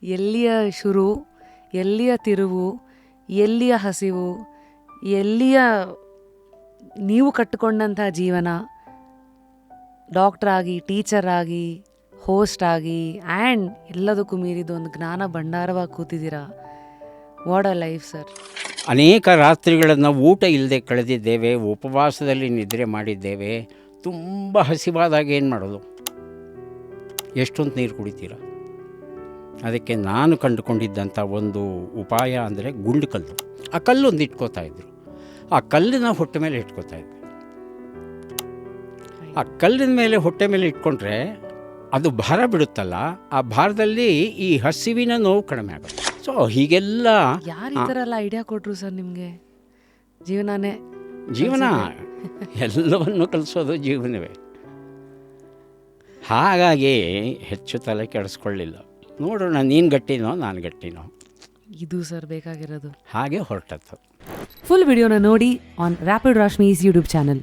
ಎಲ್ಲಿಯ ಶುರು, ಎಲ್ಲಿಯ ತಿರುವು, ಎಲ್ಲಿಯ ಹಸಿವು, ಎಲ್ಲಿಯ ನೀವು ಕಟ್ಟಿಕೊಂಡಂಥ ಜೀವನ, ಡಾಕ್ಟರ್ ಆಗಿ, ಟೀಚರ್ ಆಗಿ, ಹೋಸ್ಟ್ ಆಗಿ, ಆ್ಯಂಡ್ ಎಲ್ಲದಕ್ಕೂ ಮೀರಿದ ಒಂದು ಜ್ಞಾನ ಭಂಡಾರವಾಗಿ ಕೂತಿದ್ದೀರಾ. What a life sir. ಅನೇಕ ರಾತ್ರಿಗಳನ್ನು ಊಟ ಇಲ್ಲದೆ ಕಳೆದಿದ್ದೇವೆ, ಉಪವಾಸದಲ್ಲಿ ನಿದ್ರೆ ಮಾಡಿದ್ದೇವೆ. ತುಂಬ ಹಸಿವಾದಾಗ ಏನು ಮಾಡೋದು? ಎಷ್ಟೊಂದು ನೀರು ಕುಡಿತೀರ? ಅದಕ್ಕೆ ನಾನು ಕಂಡುಕೊಂಡಿದ್ದಂಥ ಒಂದು ಉಪಾಯ ಅಂದರೆ ಗುಂಡು ಕಲ್ಲು. ಆ ಕಲ್ಲೊಂದು ಇಟ್ಕೋತಾಯಿದ್ರು. ಆ ಕಲ್ಲಿನ ಹೊಟ್ಟೆ ಮೇಲೆ ಇಟ್ಕೋತಾಯಿದ್ರು. ಆ ಕಲ್ಲಿನ ಮೇಲೆ ಹೊಟ್ಟೆ ಮೇಲೆ ಇಟ್ಕೊಂಡ್ರೆ ಅದು ಭಾರ ಬಿಡುತ್ತಲ್ಲ, ಆ ಭಾರದಲ್ಲಿ ಈ ಹಸಿವಿನ ನೋವು ಕಡಿಮೆ ಆಗುತ್ತೆ. ಸೊ ಹೀಗೆಲ್ಲ ಯಾರು ಈ ಥರ ಎಲ್ಲ ಐಡಿಯಾ ಕೊಟ್ಟರು ಸರ್ ನಿಮಗೆ? ಜೀವನ ಎಲ್ಲವನ್ನು ಕಲಿಸೋದು ಜೀವನವೇ. ಹಾಗಾಗಿ ಹೆಚ್ಚು ತಲೆ ಕೆಡಿಸ್ಕೊಳ್ಳಿಲ್ಲ. ನೋಡೋಣ, ನೀನು ಗಟ್ಟಿನೋ ನಾನು ಗಟ್ಟಿನೋ, ಇದು ಸರ್ ಬೇಕಾಗಿರೋದು. ಹಾಗೆ ಹೊರಟದ್ದು. ಫುಲ್ ವಿಡಿಯೋನ ನೋಡಿ ಆನ್ ರ್ಯಾಪಿಡ್ ರಾಶ್ಮೀಸ್ ಯೂಟ್ಯೂಬ್ ಚಾನಲ್.